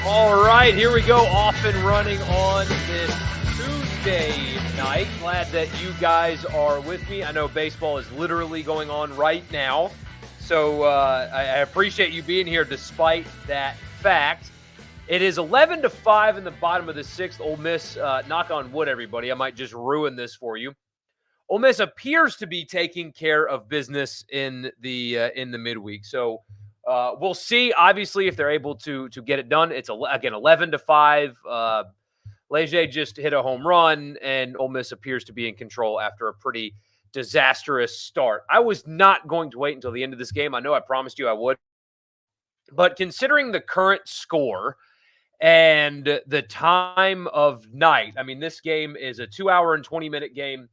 All right, here we go, off and running on this Tuesday night. Glad that you guys are with me. I know baseball is literally going on right now, so I appreciate you being here despite that fact. It is 11-5 in the bottom of the sixth. Ole Miss, knock on wood, everybody. I might just ruin this for you. Ole Miss appears to be taking care of business in the midweek, so we'll see, obviously, if they're able to get it done. It's, again, 11-5. Leger just hit a home run, and Ole Miss appears to be in control after a pretty disastrous start. I was not going to wait until the end of this game. I know I promised you I would. But considering the current score and the time of night, I mean, this game is a 2-hour and 20-minute game,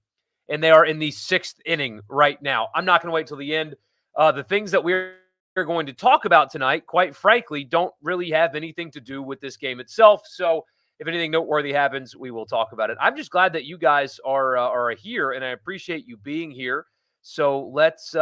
and they are in the sixth inning right now. I'm not going to wait till the end. The things that we're going to talk about tonight, quite frankly, don't really have anything to do with this game itself. So if anything noteworthy happens, we will talk about it. I'm just glad that you guys are here, and I appreciate you being here. So let's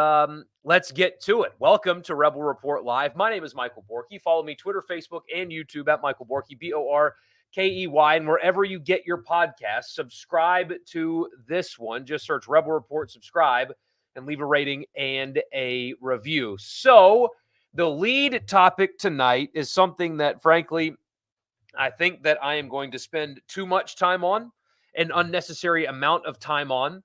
get to it. Welcome to Rebel Report Live. My name is Michael Borky. Follow me Twitter, Facebook, and YouTube at Michael Borky, Borkey. And wherever you get your podcasts, subscribe to this one. Just search Rebel Report, subscribe, and leave a rating and a review. So the lead topic tonight is something that, frankly, I think that I am going to spend too much time on, an unnecessary amount of time on.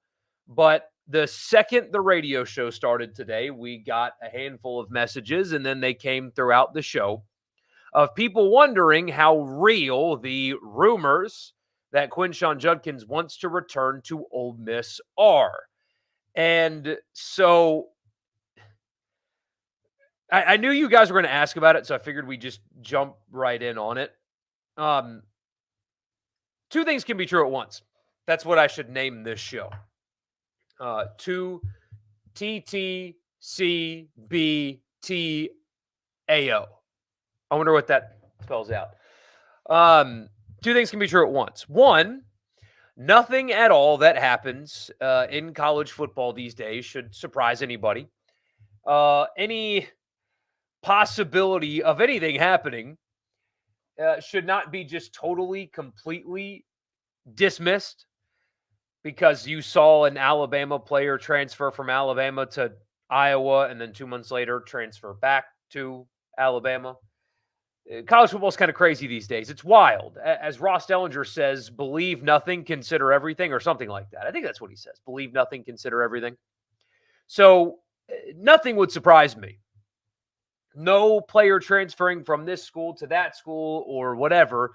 But the second the radio show started today, we got a handful of messages, and then they came throughout the show, of people wondering how real the rumors that Quinshon Judkins wants to return to Ole Miss are. And so I knew you guys were going to ask about it, so I figured we'd just jump right in on it. Two things can be true at once. That's what I should name this show. Two TTCBTAO. I wonder what that spells out. Two things can be true at once. One, nothing at all that happens in college football these days should surprise anybody. Any possibility of anything happening should not be just totally, completely dismissed because you saw an Alabama player transfer from Alabama to Iowa and then 2 months later transfer back to Alabama. College football is kind of crazy these days. It's wild. As Ross Dellinger says, believe nothing, consider everything, or something like that. I think that's what he says. Believe nothing, consider everything. So nothing would surprise me. No player transferring from this school to that school or whatever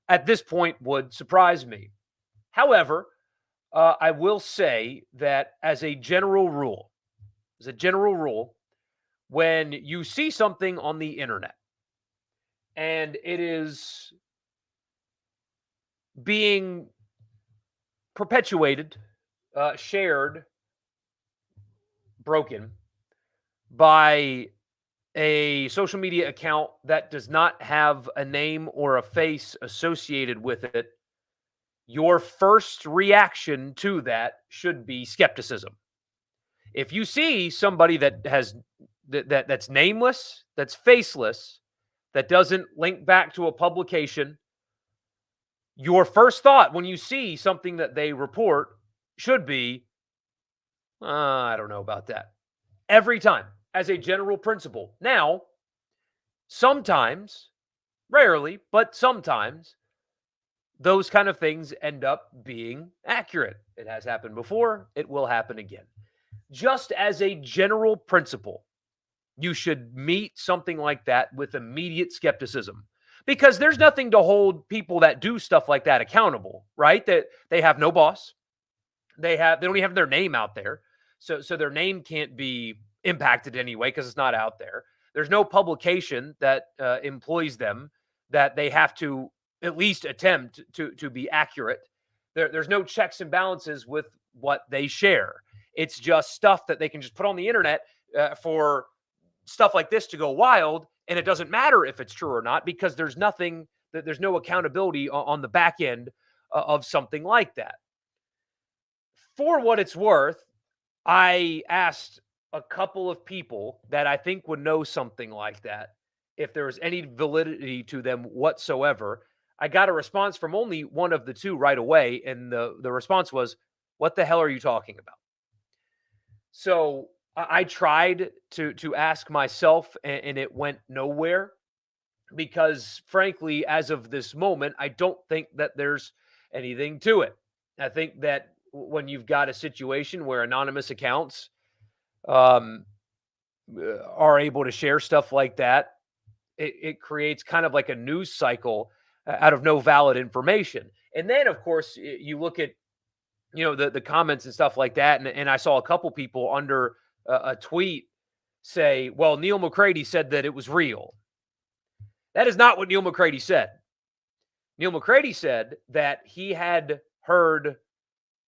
at this point would surprise me. However, I will say that as a general rule, when you see something on the internet, and it is being perpetuated, shared, broken by a social media account that does not have a name or a face associated with it, your first reaction to that should be skepticism. If you see somebody that has that's nameless, that's faceless, that doesn't link back to a publication, your first thought when you see something that they report should be, I don't know about that. Every time, as a general principle. Now, sometimes, rarely, but sometimes, those kind of things end up being accurate. It has happened before. It will happen again. Just as a general principle, you should meet something like that with immediate skepticism, because there's nothing to hold people that do stuff like that accountable, right? That they have no boss. They don't even have their name out there. So their name can't be impacted anyway because it's not out there. There's no publication that employs them that they have to at least attempt to be accurate. There's no checks and balances with what they share. It's just stuff that they can just put on the internet for stuff like this to go wild, and it doesn't matter if it's true or not because there's no accountability on the back end of something like that. For what it's worth, I asked a couple of people that I think would know something like that if there was any validity to them whatsoever. I got a response from only one of the two right away, and the response was, "What the hell are you talking about?" So I tried to ask myself, and it went nowhere because, frankly, as of this moment, I don't think that there's anything to it. I think that when you've got a situation where anonymous accounts um, are able to share stuff like that, it creates kind of like a news cycle out of no valid information. And then, of course, you look at the comments and stuff like that, and I saw a couple people under a tweet say, "Well, Neil McCready said that it was real." That is not what Neil McCready said. Neil McCready said that he had heard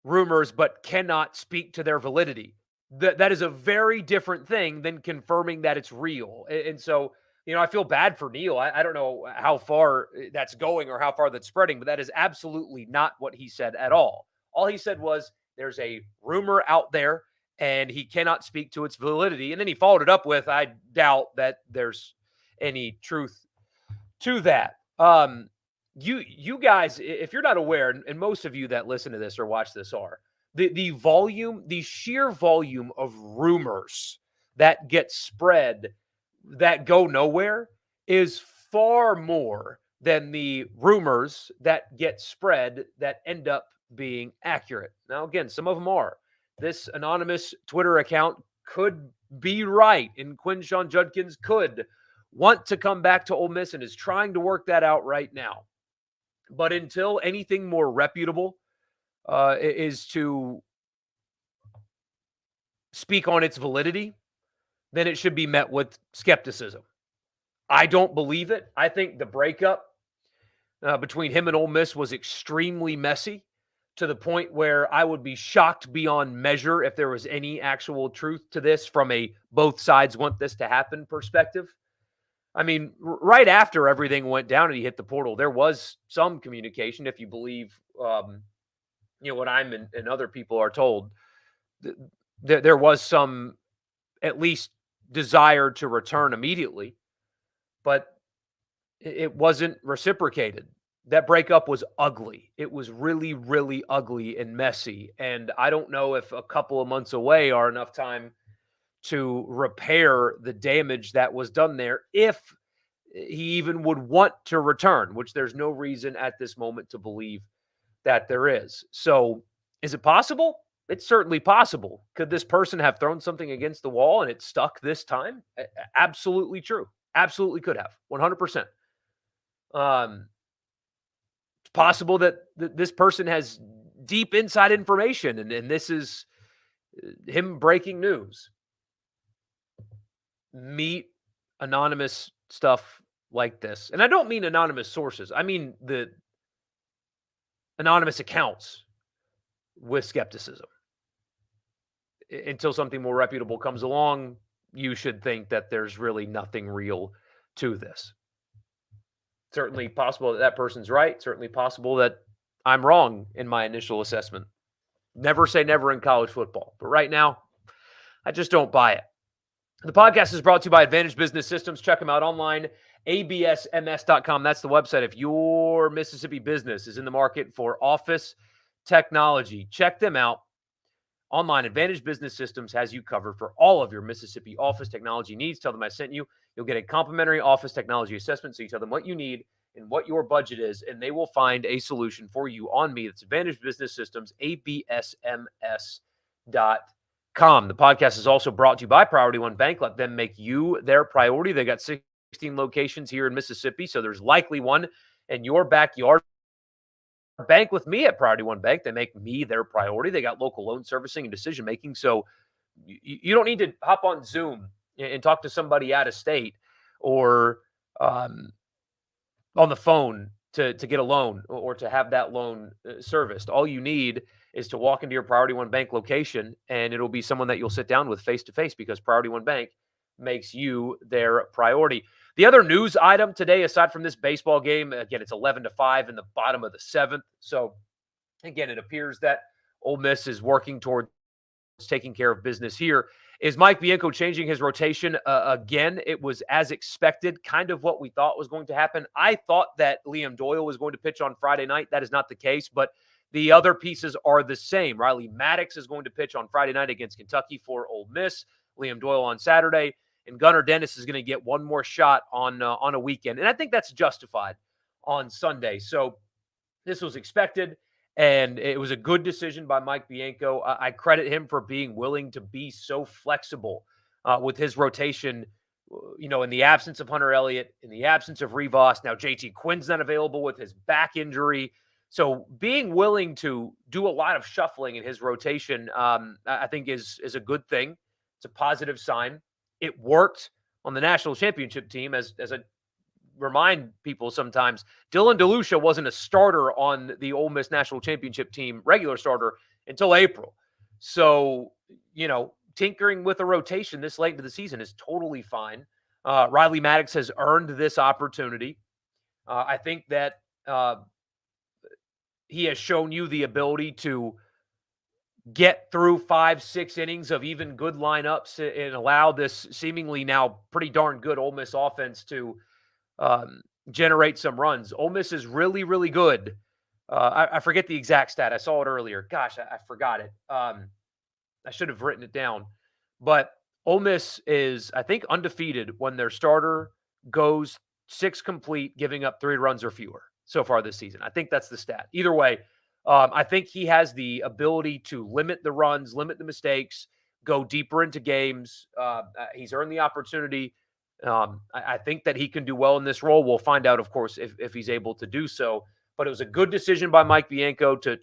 rumors but cannot speak to their validity. That is a very different thing than confirming that it's real. And so, I feel bad for Neil. I don't know how far that's going or how far that's spreading, but that is absolutely not what he said at all. All he said was there's a rumor out there and he cannot speak to its validity. And then he followed it up with, I doubt that there's any truth to that. You guys, if you're not aware, and most of you that listen to this or watch this are, the sheer volume of rumors that get spread that go nowhere is far more than the rumors that get spread that end up being accurate. Now, again, some of them are. This anonymous Twitter account could be right, and Quinshon Judkins could want to come back to Ole Miss and is trying to work that out right now. But until anything more reputable is to speak on its validity, then it should be met with skepticism. I don't believe it. I think the breakup between him and Ole Miss was extremely messy to the point where I would be shocked beyond measure if there was any actual truth to this from a both sides want this to happen perspective. I mean, right after everything went down and he hit the portal, there was some communication, if you believe, what I'm and other people are told. There was some, at least, desire to return immediately, but it wasn't reciprocated. That breakup was ugly. It was really, really ugly and messy. And I don't know if a couple of months away are enough time to repair the damage that was done there, if he even would want to return, which there's no reason at this moment to believe that there is. So is it possible? It's certainly possible. Could this person have thrown something against the wall and it stuck this time? Absolutely true. Absolutely could have. 100%. It's possible that this person has deep inside information and this is him breaking news. Meet anonymous stuff like this. And I don't mean anonymous sources. I mean the anonymous accounts with skepticism. Until something more reputable comes along, you should think that there's really nothing real to this. Certainly possible that that person's right. Certainly possible that I'm wrong in my initial assessment. Never say never in college football. But right now, I just don't buy it. The podcast is brought to you by Advantage Business Systems. Check them out online, absms.com. That's the website. If your Mississippi business is in the market for office technology, check them out online. Advantage Business Systems has you covered for all of your Mississippi office technology needs. Tell them I sent you. You'll get a complimentary office technology assessment. So you tell them what you need and what your budget is, and they will find a solution for you on me. That's Advantage Business Systems, absms.com. The podcast is also brought to you by Priority One Bank. Let them make you their priority. They got 16 locations here in Mississippi, so there's likely one in your backyard. Bank with me at Priority One Bank. They make me their priority. They got local loan servicing and decision making, so you don't need to hop on Zoom and talk to somebody out of state or on the phone to get a loan or to have that loan serviced. All you need is to walk into your Priority One Bank location, and it'll be someone that you'll sit down with face-to-face because Priority One Bank makes you their priority. The other news item today, aside from this baseball game, again, it's 11-5 in the bottom of the seventh. So, again, it appears that Ole Miss is working towards taking care of business here Is Mike Bianco changing his rotation? Again, it was as expected, kind of what we thought was going to happen. I thought that Liam Doyle was going to pitch on Friday night. That is not the case, but the other pieces are the same. Riley Maddox is going to pitch on Friday night against Kentucky for Ole Miss. Liam Doyle on Saturday, and Gunnar Dennis is going to get one more shot on a weekend, and I think that's justified on Sunday. So this was expected, and it was a good decision by Mike Bianco. I credit him for being willing to be so flexible with his rotation. In the absence of Hunter Elliott, in the absence of Rivas, now JT Quinn's not available with his back injury. So being willing to do a lot of shuffling in his rotation, I think is a good thing. It's a positive sign. It worked on the national championship team, as I remind people sometimes. Dylan DeLucia wasn't a starter on the Ole Miss national championship team, regular starter, until April. So, tinkering with a rotation this late into the season is totally fine. Riley Maddox has earned this opportunity. I think that he has shown you the ability to get through 5-6 innings of even good lineups and allow this seemingly now pretty darn good Ole Miss offense to generate some runs. Ole Miss is really, really good. I forget the exact stat. I saw it earlier. Gosh, I forgot it. I should have written it down. But Ole Miss is, I think, undefeated when their starter goes 6 complete, giving up 3 runs or fewer so far this season. I think that's the stat. Either way, I think he has the ability to limit the runs, limit the mistakes, go deeper into games. He's earned the opportunity. I think that he can do well in this role. We'll find out, of course, if he's able to do so. But it was a good decision by Mike Bianco to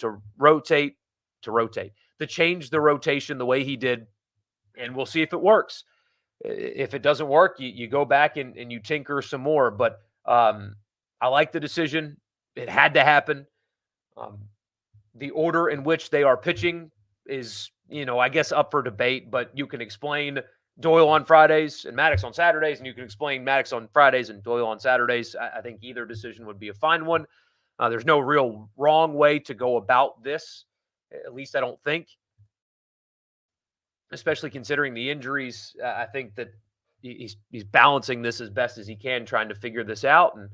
change the rotation the way he did, and we'll see if it works. If it doesn't work, you go back and you tinker some more. But I like the decision. It had to happen. The order in which they are pitching is, I guess up for debate, but you can explain Doyle on Fridays and Maddox on Saturdays, and you can explain Maddox on Fridays and Doyle on Saturdays. I think either decision would be a fine one. There's no real wrong way to go about this, at least I don't think, especially considering the injuries. I think that he's balancing this as best as he can, trying to figure this out. And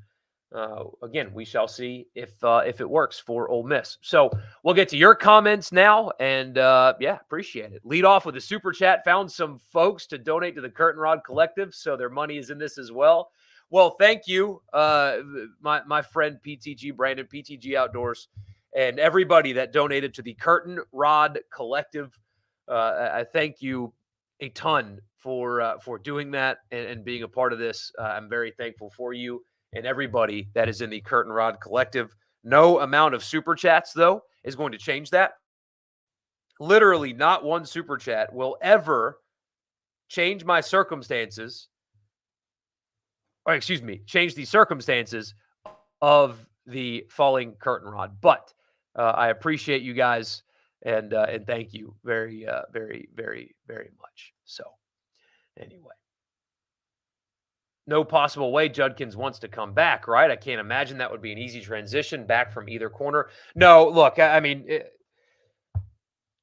again, we shall see if it works for Ole Miss. So we'll get to your comments now, and appreciate it. Lead off with a super chat. Found some folks to donate to the Curtain Rod Collective, so their money is in this as well. Well, thank you, my friend PTG Brandon, PTG Outdoors, and everybody that donated to the Curtain Rod Collective. I thank you a ton for doing that and being a part of this. I'm very thankful for you and everybody that is in the Curtain Rod Collective. No amount of super chats, though, is going to change that. Literally not one super chat will ever change my circumstances, or change the circumstances of the falling curtain rod. But I appreciate you guys, and thank you very, very, very, very much. So anyway. No possible way Judkins wants to come back, right? I can't imagine that would be an easy transition back from either corner. No, look, I mean,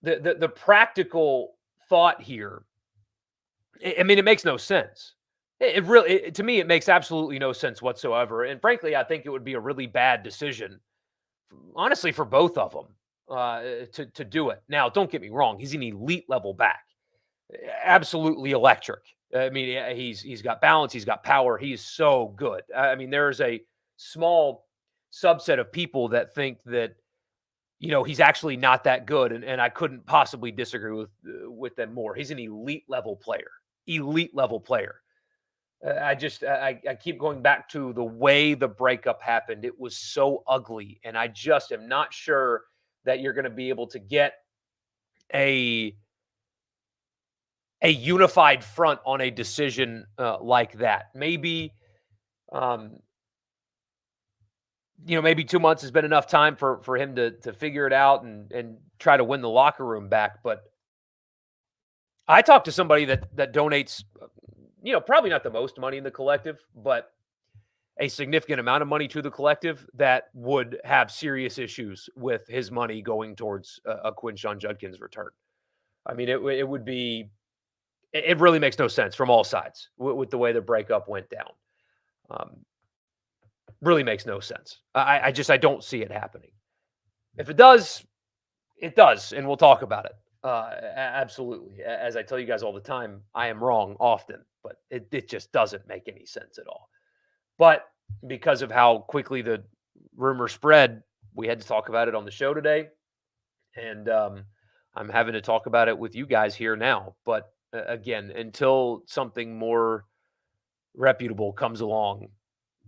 the practical thought here, I mean, it makes no sense. It really, to me, it makes absolutely no sense whatsoever. And frankly, I think it would be a really bad decision, honestly, for both of them to do it. Now, don't get me wrong. He's an elite level back. Absolutely electric. I mean, he's got balance. He's got power. He's so good. I mean, there is a small subset of people that think that, he's actually not that good. And I couldn't possibly disagree with them more. He's an elite level player. Elite level player. I keep going back to the way the breakup happened. It was so ugly. And I just am not sure that you're going to be able to get a unified front on a decision like that. Maybe, maybe 2 months has been enough time for him to figure it out and try to win the locker room back. But I talked to somebody that donates, probably not the most money in the collective, but a significant amount of money to the collective, that would have serious issues with his money going towards a Quinshon Judkins return. I mean, it would be It really makes no sense from all sides with the way the breakup went down. Um, really makes no sense. I don't see it happening. If it does, it does, and we'll talk about it. Absolutely. As I tell you guys all the time, I am wrong often, but it just doesn't make any sense at all. But because of how quickly the rumor spread, we had to talk about it on the show today, and I'm having to talk about it with you guys here now. But again, until something more reputable comes along,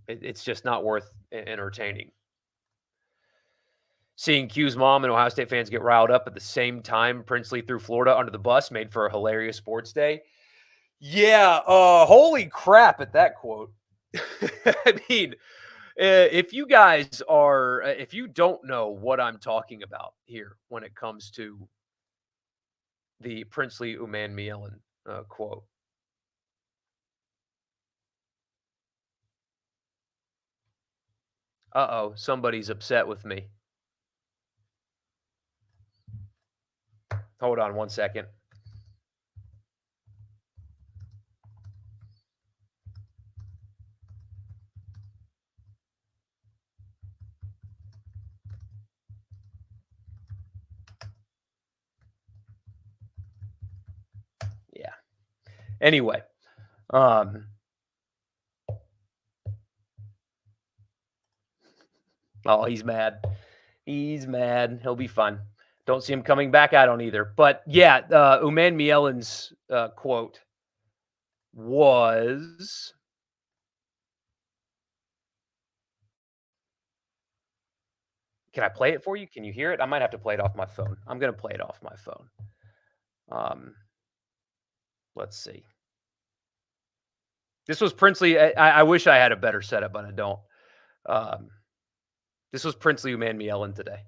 it's just not worth entertaining. Seeing Q's mom and Ohio State fans get riled up at the same time Princely threw Florida under the bus made for a hilarious sports day. Yeah, holy crap at that quote. I mean, if you guys are, if you don't know what I'm talking about here when it comes to the Princely Umanmielen quote. Uh-oh, somebody's upset with me. Hold on one second. Yeah. Anyway, oh, he's mad. He's mad. He'll be fine. Don't see him coming back. I don't either. But yeah, Umanmielen's quote was, can I play it for you? Can you hear it? I might have to play it off my phone. I'm going to play it off my phone. Let's see. This was Princely. I wish I had a better setup, but I don't. This was Princely Umanmielen today.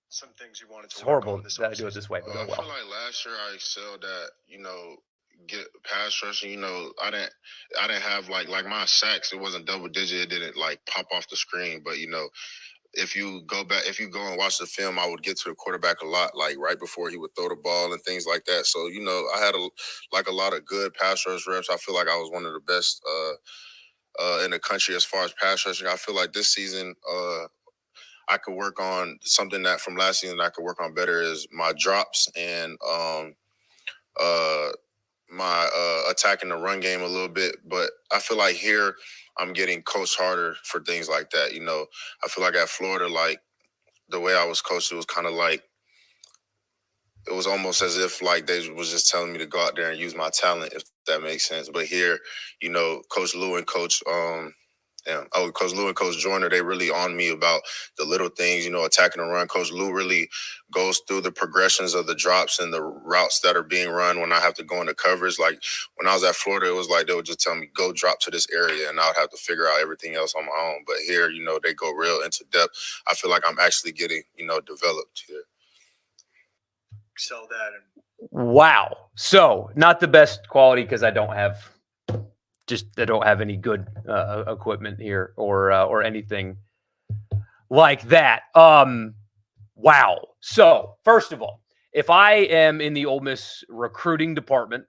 Some things you wanted to It's work horrible on this that I do it this way, but I oh well. feel like last year I excelled at, get pass rushing. I didn't have like my sacks. It wasn't double digit. It didn't like pop off the screen. But if you go and watch the film, I would get to the quarterback a lot, like right before he would throw the ball and things like that. So I had a lot of good pass rush reps. I feel like I was one of the best in the country as far as pass rushing. I feel like this season, I could work on something that from last season that I could work on better is my drops and my attacking the run game a little bit. But I feel like here I'm getting coached harder for things like that. I feel like at Florida, like the way I was coached, it was kind of like it was almost as if like they was just telling me to go out there and use my talent, if that makes sense. But here, Coach Lou and Coach Lou and Coach Joyner, they really on me about the little things, attacking the run. Coach Lou really goes through the progressions of the drops and the routes that are being run when I have to go into coverage. Like when I was at Florida, it was like they would just tell me, go drop to this area, and I would have to figure out everything else on my own. But here, they go real into depth. I feel like I'm actually getting, developed here. Sell that. Wow. So not the best quality because I don't have any good equipment here or anything like that. Wow. So first of all, if I am in the Ole Miss recruiting department,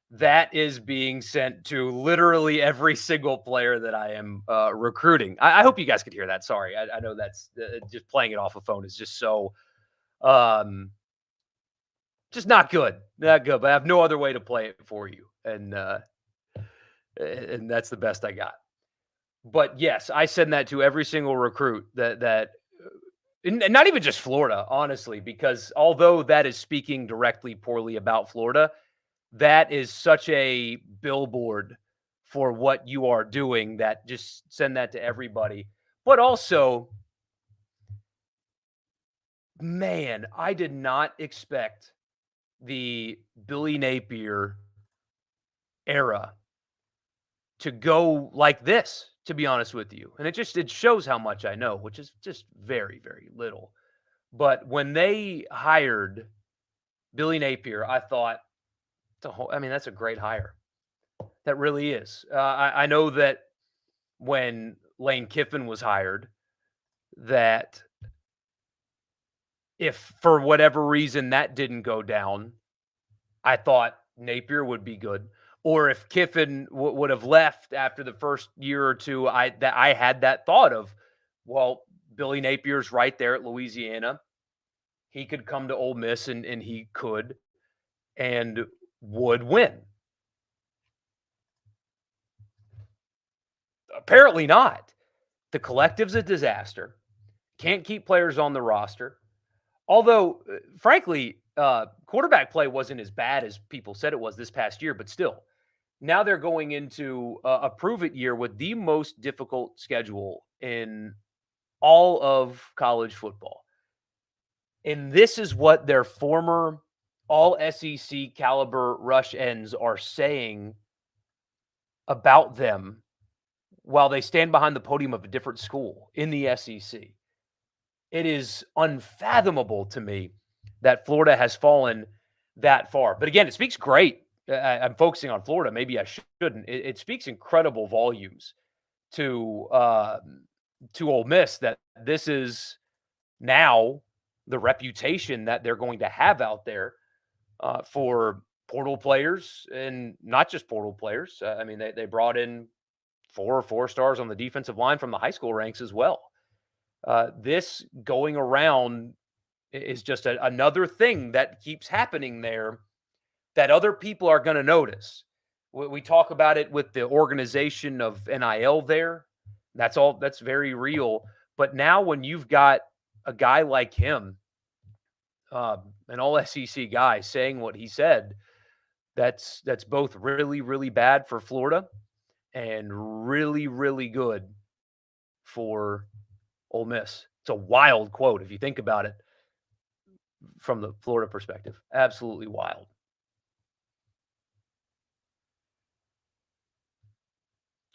that is being sent to literally every single player that I am recruiting. I hope you guys could hear that. Sorry. I know that's just playing it off a phone is just so just not good. Not good, but I have no other way to play it for you. And that's the best I got. But yes, I send that to every single recruit that and not even just Florida, honestly, because although that is speaking directly poorly about Florida, that is such a billboard for what you are doing that just send that to everybody. But also, man, I did not expect the Billy Napier era to go like this, to be honest with you. And it shows how much I know, which is just very, very little. But when they hired Billy Napier, I thought, that's a great hire. That really is. I know that when Lane Kiffin was hired, that if for whatever reason that didn't go down, I thought Napier would be good, or if Kiffin would have left after the first year or two, I had that thought of, well, Billy Napier's right there at Louisiana. He could come to Ole Miss and he could and would win. Apparently not. The collective's a disaster. Can't keep players on the roster. Although, frankly, quarterback play wasn't as bad as people said it was this past year, but still, now they're going into a prove it year with the most difficult schedule in all of college football. And this is what their former all SEC caliber rush ends are saying about them while they stand behind the podium of a different school in the SEC. It is unfathomable to me that Florida has fallen that far. But again, it speaks great. I'm focusing on Florida. Maybe I shouldn't. It speaks incredible volumes to Ole Miss that this is now the reputation that they're going to have out there for portal players, and not just portal players. I mean, they brought in 4 stars on the defensive line from the high school ranks as well. This going around is just another thing that keeps happening there that other people are going to notice. We talk about it with the organization of NIL there. That's very real. But now when you've got a guy like him, an all SEC guy, saying what he said, that's both really, really bad for Florida and really, really good for Ole Miss. It's a wild quote if you think about it from the Florida perspective. Absolutely wild.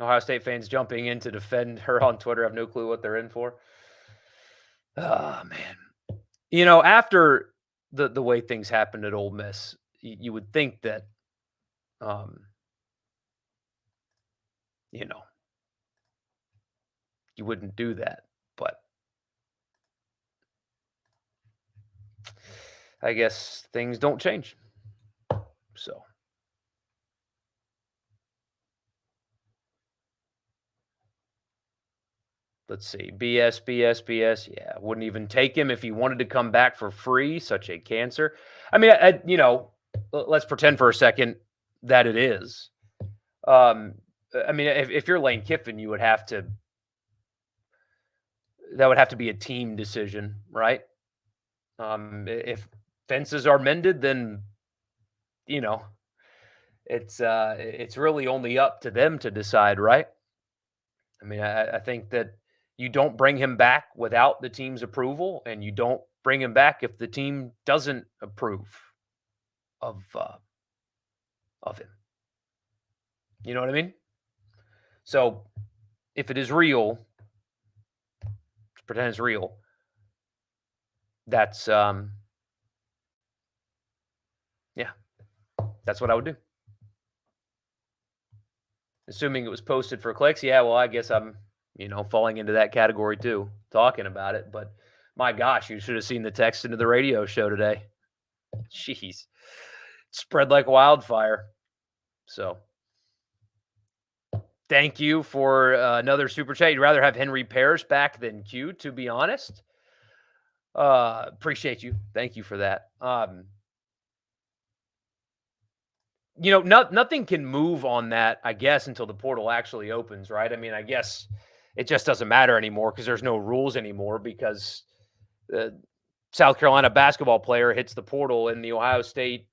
Ohio State fans jumping in to defend her on Twitter. I have no clue what they're in for. Oh, man. After the way things happened at Ole Miss, you would think that, you wouldn't do that. But I guess things don't change. So. Let's see. BS. Yeah, wouldn't even take him if he wanted to come back for free. Such a cancer. I mean, let's pretend for a second that it is. I mean, if you're Lane Kiffin, you would have to. That would have to be a team decision, right? If fences are mended, then it's really only up to them to decide, right? I mean, I think that you don't bring him back without the team's approval, and you don't bring him back if the team doesn't approve of him. You know what I mean? So if it is real, pretend it's real. That's that's what I would do. Assuming it was posted for clicks, yeah, well, I guess I'm, falling into that category too, talking about it. But my gosh, you should have seen the text into the radio show today. Jeez. Spread like wildfire. So thank you for another super chat. You'd rather have Henry Parrish back than Q, to be honest. Appreciate you. Thank you for that. Nothing can move on that, I guess, until the portal actually opens, right? I mean, I guess it just doesn't matter anymore because there's no rules anymore because the South Carolina basketball player hits the portal and the Ohio State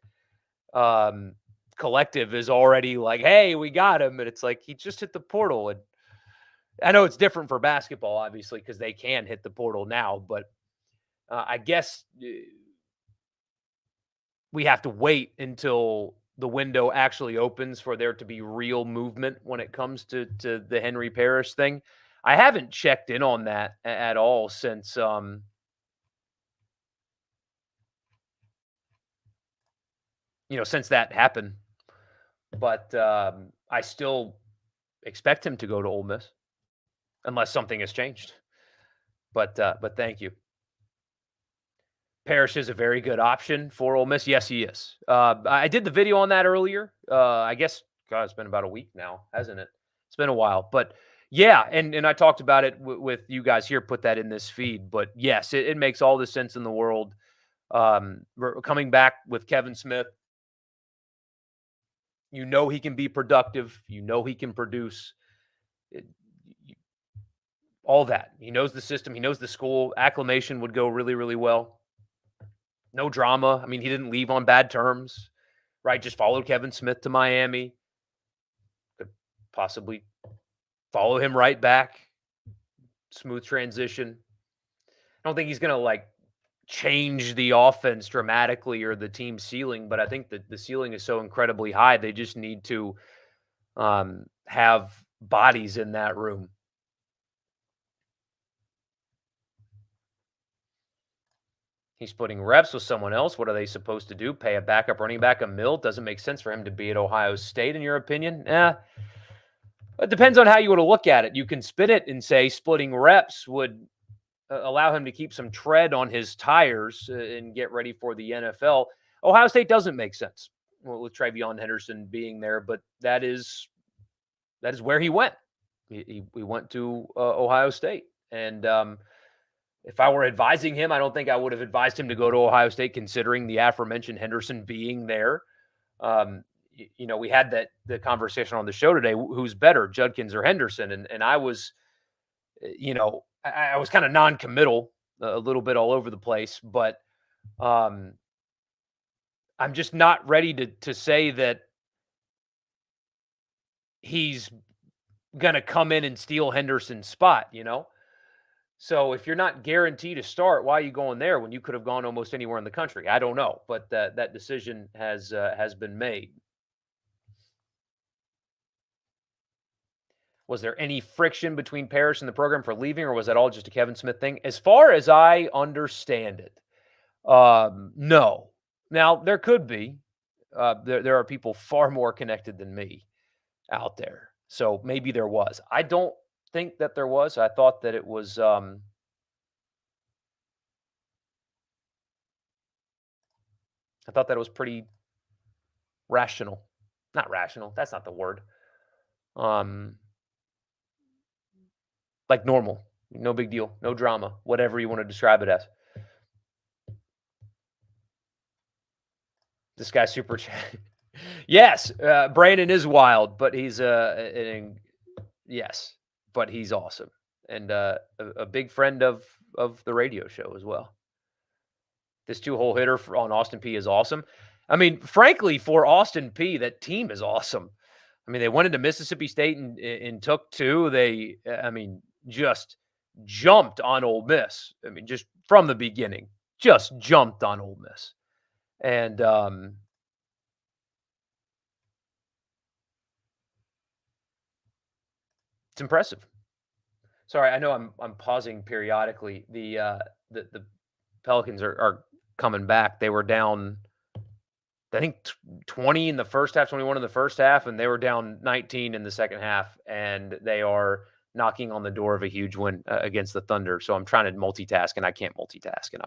collective is already like, hey, we got him. And it's like, he just hit the portal. And I know it's different for basketball, obviously, because they can hit the portal now. But I guess we have to wait until the window actually opens for there to be real movement when it comes to the Henry Parrish thing. I haven't checked in on that at all since since that happened. But I still expect him to go to Ole Miss unless something has changed. But thank you. Parrish is a very good option for Ole Miss. Yes, he is. I did the video on that earlier. I guess, God, it's been about a week now, hasn't it? It's been a while. But yeah, and I talked about it with you guys here, put that in this feed. But yes, it makes all the sense in the world. We're coming back with Kevin Smith. You know he can be productive. You know he can produce. It, all that. He knows the system. He knows the school. Acclimation would go really, really well. No drama. I mean, he didn't leave on bad terms, right? Just followed Kevin Smith to Miami. Could possibly follow him right back. Smooth transition. I don't think he's going to like change the offense dramatically or the team ceiling, but I think that the ceiling is so incredibly high. They just need to have bodies in that room. He's splitting reps with someone else. What are they supposed to do? Pay a backup running back $1 million? Doesn't make sense for him to be at Ohio State, in your opinion? It depends on how you want to look at it. You can spin it and say splitting reps would allow him to keep some tread on his tires and get ready for the NFL. Ohio State doesn't make sense with Travion Henderson being there, but that is where he went. He went to Ohio State, and if I were advising him, I don't think I would have advised him to go to Ohio State, considering the aforementioned Henderson being there. We had the conversation on the show today. Who's better, Judkins or Henderson? And I was, I was kind of non-committal, a little bit all over the place, but I'm just not ready to say that he's going to come in and steal Henderson's spot, So if you're not guaranteed to start, why are you going there when you could have gone almost anywhere in the country? I don't know, but that decision has been made. Was there any friction between Parrish and the program for leaving, or was that all just a Kevin Smith thing? As far as I understand it, no. Now, there could be. There are people far more connected than me out there. So maybe there was. I don't think that there was. I thought that it was I thought that it was pretty rational. Not rational. That's not the word. Like normal. No big deal. No drama. Whatever you want to describe it as. This guy's super chat. Yes, Brandon is wild, but he's yes, but he's awesome and a big friend of the radio show as well. This 2-hole hitter on Austin Peay is awesome. I mean, frankly, for Austin Peay, that team is awesome. I mean, they went into Mississippi State and took 2. They, just jumped on Ole Miss. I mean, just from the beginning, just jumped on Ole Miss. And it's impressive. Sorry, I know I'm pausing periodically. The Pelicans are coming back. They were down, I think, 20 in the first half, 21 in the first half, and they were down 19 in the second half, and they are knocking on the door of a huge win against the Thunder. So I'm trying to multitask, and I can't multitask, and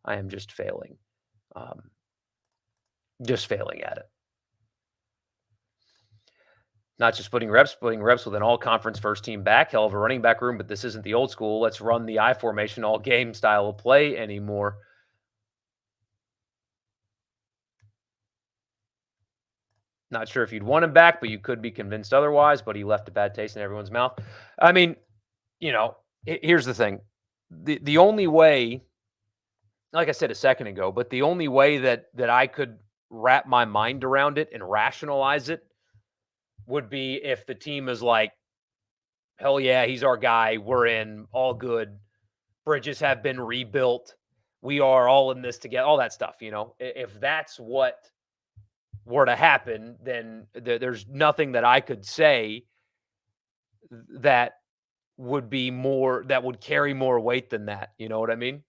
I am just failing. Just failing at it. Not just splitting reps with an all-conference first team back. Hell of a running back room, but this isn't the old school. Let's run the I formation all game style of play anymore. Not sure if you'd want him back, but you could be convinced otherwise, but he left a bad taste in everyone's mouth. I mean, here's the thing. The only way, like I said a second ago, but the only way that I could wrap my mind around it and rationalize it would be if the team is like, hell yeah, he's our guy. We're in, all good. Bridges have been rebuilt. We are all in this together, all that stuff, If that's what were to happen, then there's nothing that I could say that would carry more weight than that. You know what I mean?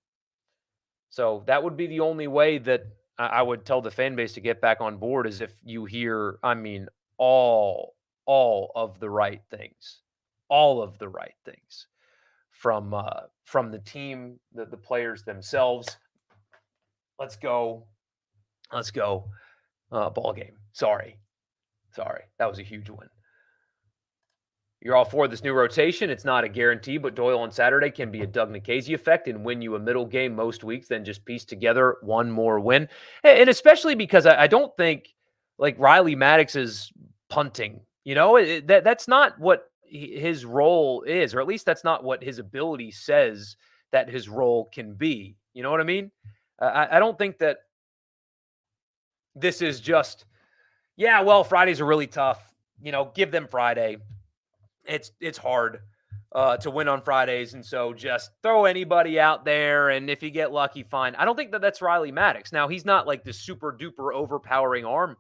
So that would be the only way that I would tell the fan base to get back on board, is if you hear, all of the right things, from the team, the players themselves, Let's go. Let's go. Ball game. Sorry. That was a huge win. You're all for this new rotation. It's not a guarantee, but Doyle on Saturday can be a Doug Nikhazy effect and win you a middle game most weeks, then just piece together one more win. And especially because I don't think like Riley Maddox is punting. That's not what his role is, or at least that's not what his ability says that his role can be. You know what I mean? I don't think that this is just, yeah, well, Fridays are really tough. Give them Friday. It's hard to win on Fridays, and so just throw anybody out there, and if you get lucky, fine. I don't think that that's Riley Maddox. Now, he's not like the super duper overpowering arm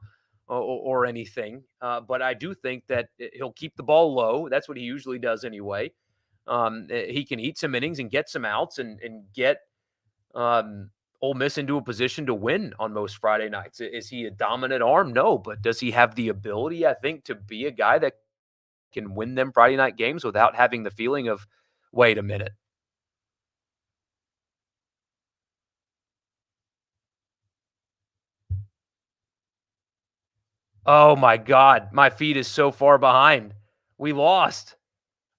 or anything, but I do think that he'll keep the ball low. That's what he usually does anyway. He can eat some innings and get some outs and get Ole Miss into a position to win on most Friday nights. Is he a dominant arm? No, but does he have the ability, I think, to be a guy that can win them Friday night games without having the feeling of, wait a minute. Oh my God, my feed is so far behind. We lost.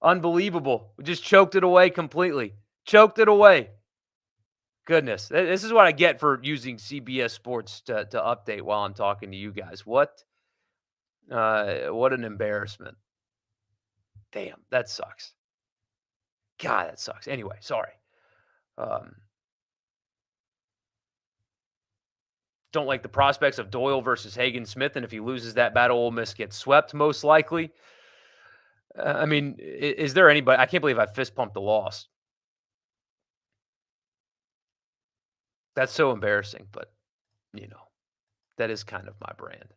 Unbelievable. We just choked it away completely. Choked it away. Goodness. This is what I get for using CBS Sports to update while I'm talking to you guys. What an embarrassment. Damn, that sucks. God, that sucks. Anyway, sorry. Don't like the prospects of Doyle versus Hagen Smith, and if he loses that battle, Ole Miss gets swept most likely. I mean, is there anybody? I can't believe I fist pumped the loss. That's so embarrassing, but that is kind of my brand.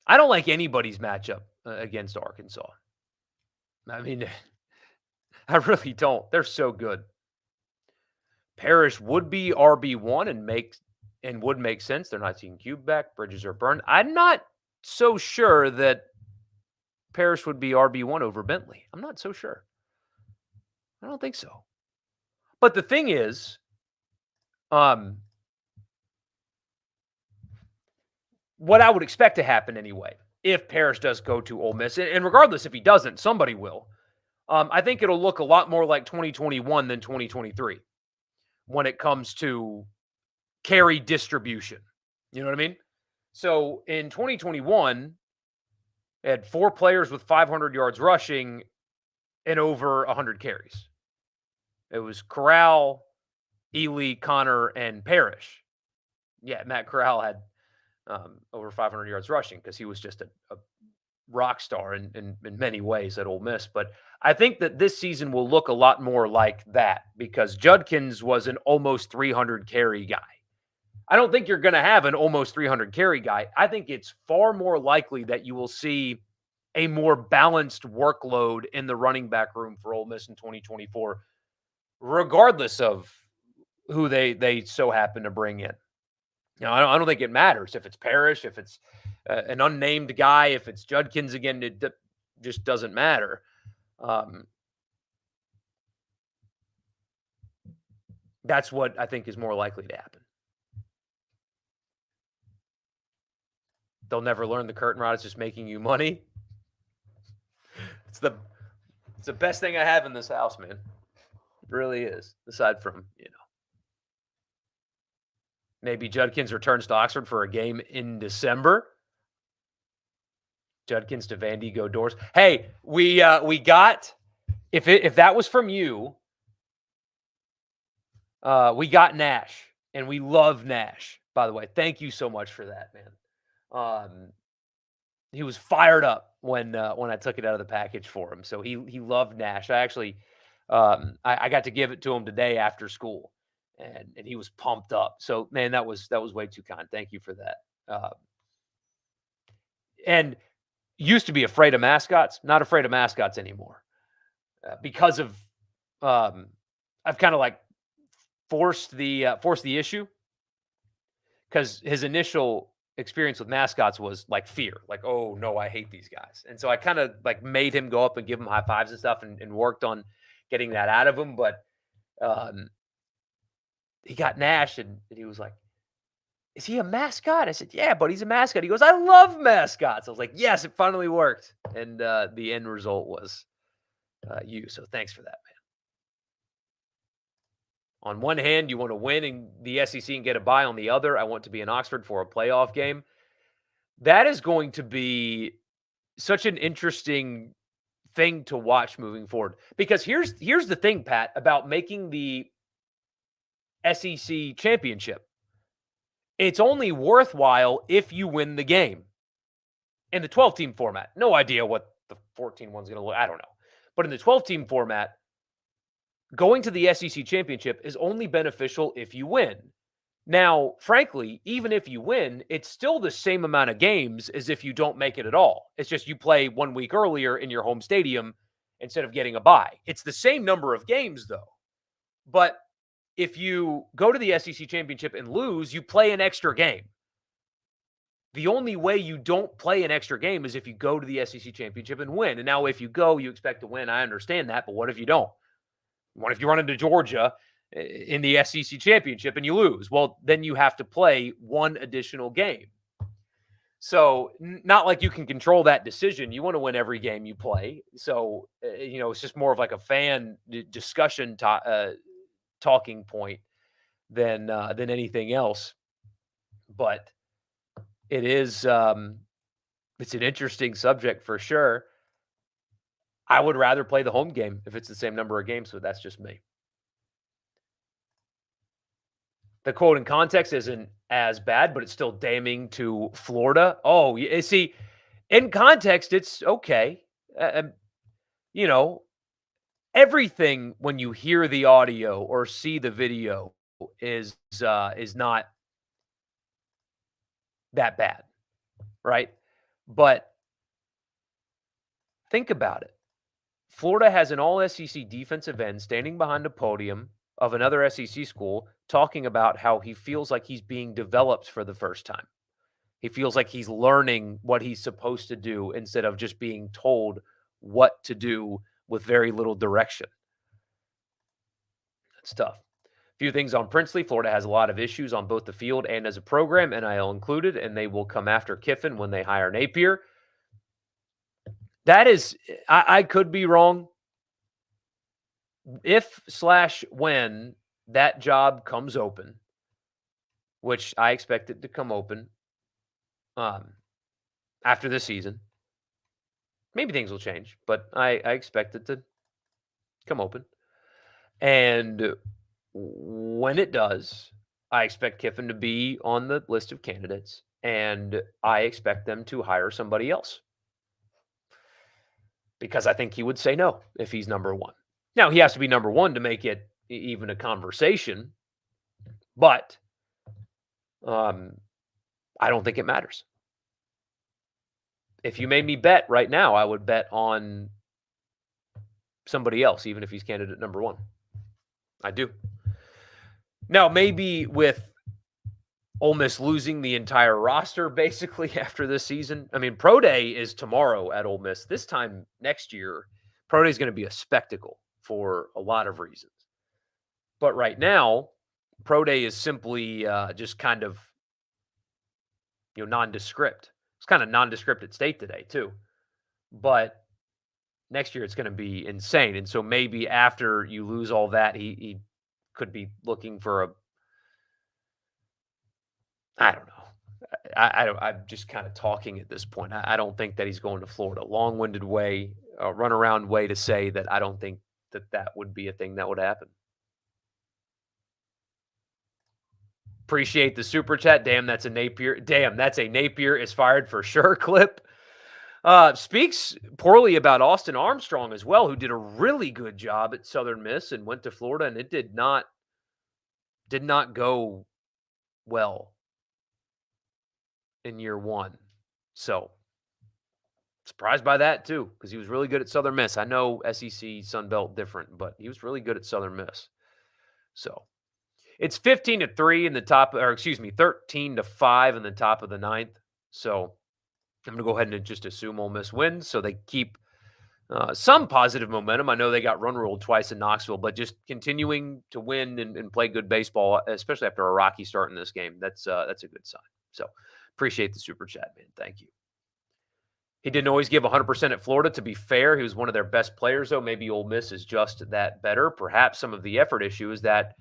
I don't like anybody's matchup against Arkansas. I mean, I really don't. They're so good. Parrish would be RB1 and would make sense. They're not seeing Cube back. Bridges are burned. I'm not so sure that Parrish would be RB1 over Bentley. I'm not so sure. I don't think so. But the thing is, what I would expect to happen anyway, if Parrish does go to Ole Miss, and regardless if he doesn't, somebody will. I think it'll look a lot more like 2021 than 2023 when it comes to carry distribution. You know what I mean? So in 2021, they had 4 players with 500 yards rushing and over 100 carries. It was Corral, Ely, Connor, and Parrish. Yeah, Matt Corral had over 500 yards rushing because he was just a rock star in many ways at Ole Miss. But I think that this season will look a lot more like that because Judkins was an almost 300 carry guy. I don't think you're going to have an almost 300 carry guy. I think it's far more likely that you will see a more balanced workload in the running back room for Ole Miss in 2024, regardless of who they so happen to bring in. I don't think it matters if it's Parrish, if it's an unnamed guy, if it's Judkins again. It just doesn't matter. That's what I think is more likely to happen. They'll never learn the curtain rod is just making you money. It's the best thing I have in this house, man. It really is. Aside from, maybe Judkins returns to Oxford for a game in December. Judkins to Van Diego Doors. Hey, we got, if that was from you, we got Nash, and we love Nash, by the way. Thank you so much for that, man. He was fired up when I took it out of the package for him. So he loved Nash. I actually I got to give it to him today after school, and he was pumped up. So man, that was way too kind. Thank you for that. And used to be afraid of mascots, not afraid of mascots anymore because of I've kind of like forced the issue because his initial experience with mascots was like fear, like, oh no, I hate these guys. And so I kind of like made him go up and give him high fives and stuff and worked on getting that out of him. But he got Nash and he was like, is he a mascot? I said, yeah, but he's a mascot. He goes, I love mascots. I was like, yes, it finally worked. And the end result was you. So thanks for that, man. On one hand, you want to win in the SEC and get a bye. On the other, I want to be in Oxford for a playoff game. That is going to be such an interesting thing to watch moving forward. Because here's the thing, Pat, about making the SEC championship. It's only worthwhile if you win the game. In the 12-team format, no idea what the 14 one's going to look. I don't know. But in the 12-team format, going to the SEC championship is only beneficial if you win. Now, frankly, even if you win, it's still the same amount of games as if you don't make it at all. It's just you play 1 week earlier in your home stadium instead of getting a bye. It's the same number of games, though. But if you go to the SEC championship and lose, you play an extra game. The only way you don't play an extra game is if you go to the SEC championship and win. And now if you go, you expect to win. I understand that, but what if you don't? What if you run into Georgia in the SEC championship and you lose? Well, then you have to play one additional game. So not like you can control that decision. You want to win every game you play. So, it's just more of like a fan discussion talking point than anything else. But it is it's an interesting subject for sure. I would rather play the home game if it's the same number of games, so that's just me. The quote in context isn't as bad, but it's still damning to Florida. Oh, you see, in context, it's okay. Everything when you hear the audio or see the video is not that bad, right? But think about it. Florida has an all-SEC defensive end standing behind a podium of another SEC school talking about how he feels like he's being developed for the first time. He feels like he's learning what he's supposed to do instead of just being told what to do with very little direction. That's tough. A few things on Princely. Florida has a lot of issues on both the field and as a program, NIL included, and they will come after Kiffin when they hire Napier. That is, I could be wrong. If/when that job comes open, which I expect it to come open after this season, maybe things will change, but I expect it to come open. And when it does, I expect Kiffin to be on the list of candidates, and I expect them to hire somebody else. Because I think he would say no if he's number one. Now, he has to be number one to make it even a conversation, but I don't think it matters. If you made me bet right now, I would bet on somebody else, even if he's candidate number one. I do. Now, maybe with Ole Miss losing the entire roster basically after this season. I mean, Pro Day is tomorrow at Ole Miss. This time next year, Pro Day is going to be a spectacle for a lot of reasons. But right now, Pro Day is simply just kind of, nondescript. It's kind of nondescript at State today too. But next year it's going to be insane. And so maybe after you lose all that, he could be looking for I don't know. I'm just kind of talking at this point. I don't think that he's going to Florida. Long-winded way, runaround way to say that I don't think that would be a thing that would happen. Appreciate the super chat. Damn, that's a Napier. Damn, that's a Napier is fired for sure clip. Speaks poorly about Austin Armstrong as well, who did a really good job at Southern Miss and went to Florida, and it did not go well in year one. So surprised by that too, because he was really good at Southern Miss. I know SEC Sun Belt different, but he was really good at Southern Miss. So it's 15-3 in the top, or 13-5 in the top of the ninth. So I'm going to go ahead and just assume Ole Miss wins, so they keep some positive momentum. I know they got run ruled twice in Knoxville, but just continuing to win and play good baseball, especially after a rocky start in this game, that's a good sign. So appreciate the super chat, man. Thank you. He didn't always give 100% at Florida. To be fair, he was one of their best players, though. Maybe Ole Miss is just that better. Perhaps some of the effort issue is that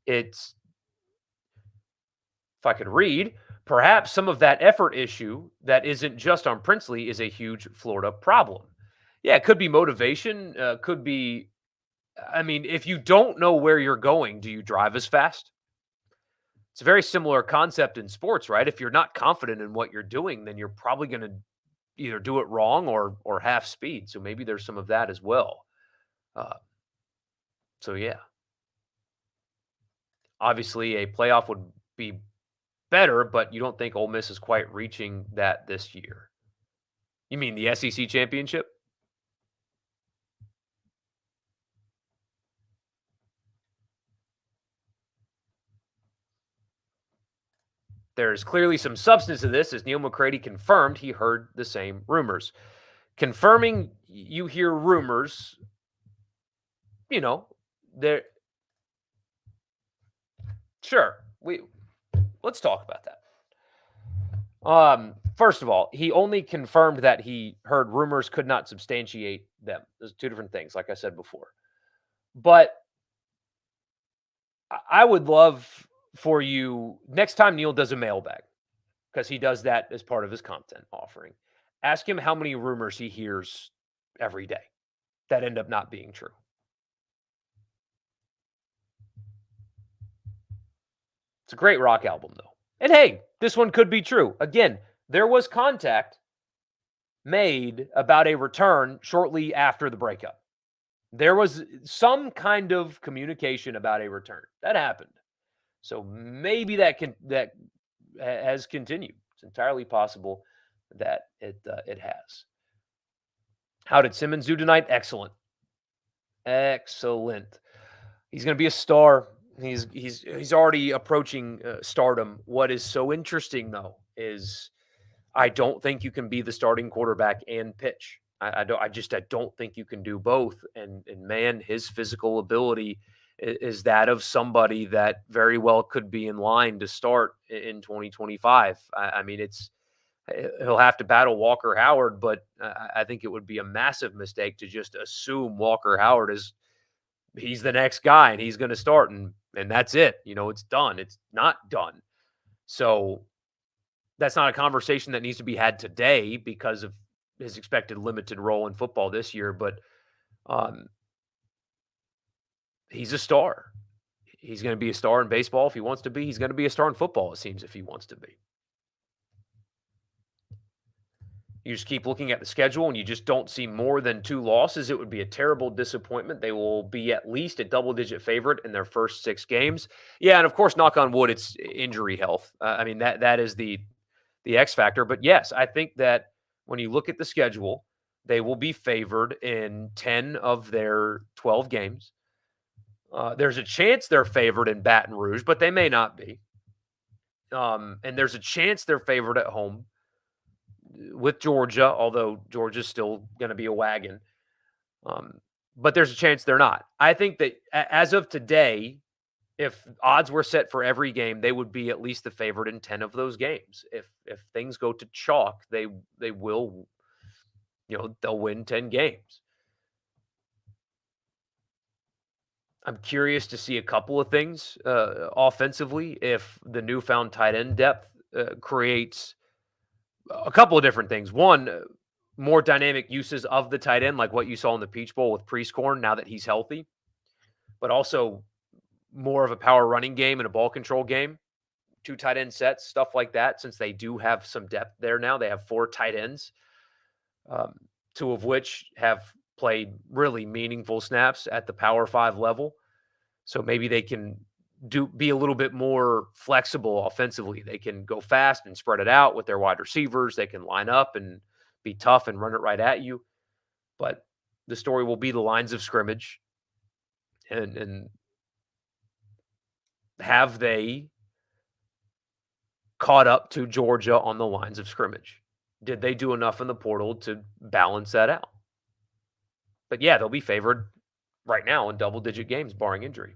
it's, if I could read, perhaps some of that effort issue that isn't just on Princely is a huge Florida problem. Yeah, it could be motivation. Could be, I mean, if you don't know where you're going, do you drive as fast? It's a very similar concept in sports, right? If you're not confident in what you're doing, then you're probably going to either do it wrong or half speed. So maybe there's some of that as well. Uh, so yeah, obviously a playoff would be better, but you don't think Ole Miss is quite reaching that this year. You mean the SEC championship? There's clearly some substance to this, as Neil McCready confirmed he heard the same rumors. Confirming you hear rumors, there. Sure, let's talk about that. First of all, he only confirmed that he heard rumors, could not substantiate them. There's two different things, like I said before. But I would love for you next time Neil does a mailbag, because he does that as part of his content offering. Ask him how many rumors he hears every day that end up not being true. It's a great rock album, though. And hey, this one could be true. Again, there was contact made about a return shortly after the breakup. There was some kind of communication about a return. That happened. So maybe that has continued. It's entirely possible that it has. How did Simmons do tonight? Excellent. Excellent. He's going to be a star. He's already approaching stardom. What is so interesting, though, is I don't think you can be the starting quarterback and pitch. I don't think you can do both. And man, his physical ability is that of somebody that very well could be in line to start in 2025. I mean, he'll have to battle Walker Howard, but I think it would be a massive mistake to just assume Walker Howard he's the next guy and he's going to start and that's it. It's done. It's not done. So that's not a conversation that needs to be had today because of his expected limited role in football this year. But he's a star. He's going to be a star in baseball if he wants to be. He's going to be a star in football, it seems, if he wants to be. You just keep looking at the schedule and you just don't see more than 2 losses. It would be a terrible disappointment. They will be at least a double-digit favorite in their first 6 games. Yeah, and of course, knock on wood, it's injury health. I mean, that is the X factor. But yes, I think that when you look at the schedule, they will be favored in 10 of their 12 games. There's a chance they're favored in Baton Rouge, but they may not be. And there's a chance they're favored at home with Georgia, although Georgia's still going to be a wagon. But there's a chance they're not. I think that as of today, if odds were set for every game, they would be at least the favorite in 10 of those games. If things go to chalk, they will, they'll win 10 games. I'm curious to see a couple of things offensively. If the newfound tight end depth creates a couple of different things. One, more dynamic uses of the tight end, like what you saw in the Peach Bowl with Prieskorn now that he's healthy, but also more of a power running game and a ball control game, 2 tight end sets, stuff like that, since they do have some depth there now. They have 4 tight ends, 2 of which have played really meaningful snaps at the Power 5 level. So maybe they can be a little bit more flexible offensively. They can go fast and spread it out with their wide receivers. They can line up and be tough and run it right at you. But the story will be the lines of scrimmage. And have they caught up to Georgia on the lines of scrimmage? Did they do enough in the portal to balance that out? But yeah, they'll be favored right now in double-digit games, barring injury.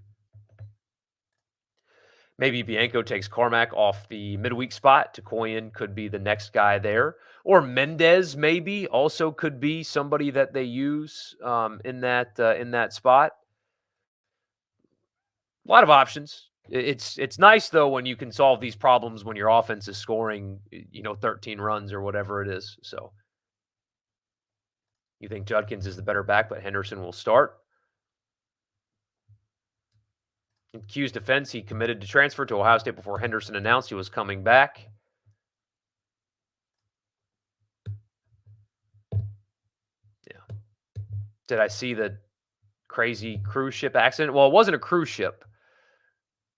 Maybe Bianco takes Carmack off the midweek spot. Takoyan could be the next guy there. Or Mendez maybe also could be somebody that they use in that spot. A lot of options. It's nice though when you can solve these problems when your offense is scoring, 13 runs or whatever it is. So you think Judkins is the better back, but Henderson will start. In Q's defense, he committed to transfer to Ohio State before Henderson announced he was coming back. Yeah. Did I see the crazy cruise ship accident? Well, it wasn't a cruise ship.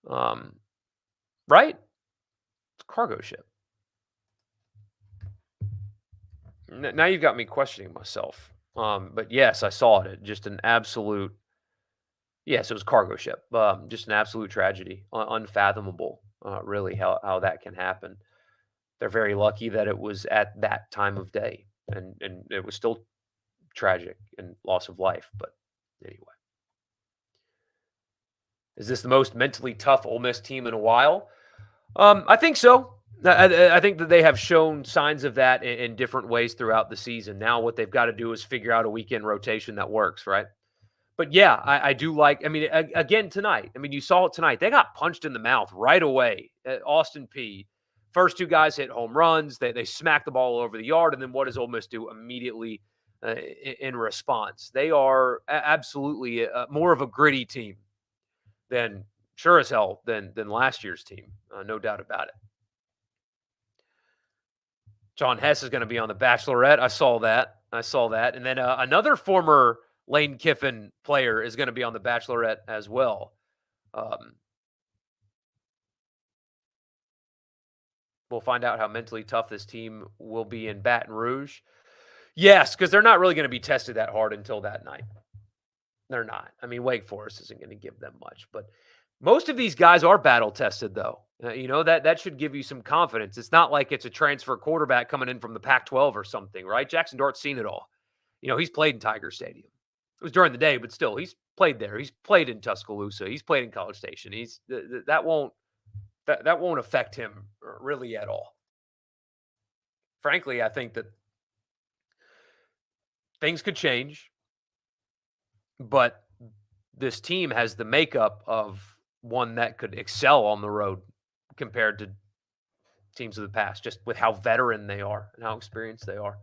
Right? It's a cargo ship. Now you've got me questioning myself. But yes, I saw it. Just an absolute. Yes, it was a cargo ship. Just an absolute tragedy, unfathomable. Really, how that can happen. They're very lucky that it was at that time of day, and it was still tragic and loss of life. But anyway, is this the most mentally tough Ole Miss team in a while? I think so. I think that they have shown signs of that in different ways throughout the season. Now, what they've got to do is figure out a weekend rotation that works, right? But yeah, I do like. I mean, again tonight. I mean, you saw it tonight. They got punched in the mouth right away. Austin P. First two guys hit home runs. They smack the ball over the yard, and then what does Ole Miss do immediately in response? They are absolutely more of a gritty team than sure as hell than last year's team. No doubt about it. John Hess is going to be on The Bachelorette. I saw that. And then another former Lane Kiffin player is going to be on The Bachelorette as well. We'll find out how mentally tough this team will be in Baton Rouge. Yes, because they're not really going to be tested that hard until that night. They're not. I mean, Wake Forest isn't going to give them much, but most of these guys are battle tested, though. That should give you some confidence. It's not like it's a transfer quarterback coming in from the Pac-12 or something, right? Jackson Dart's seen it all. He's played in Tiger Stadium. It was during the day, but still, he's played there. He's played in Tuscaloosa. He's played in College Station. That won't affect him really at all. Frankly, I think that things could change, but this team has the makeup of one that could excel on the road compared to teams of the past, just with how veteran they are and how experienced they are.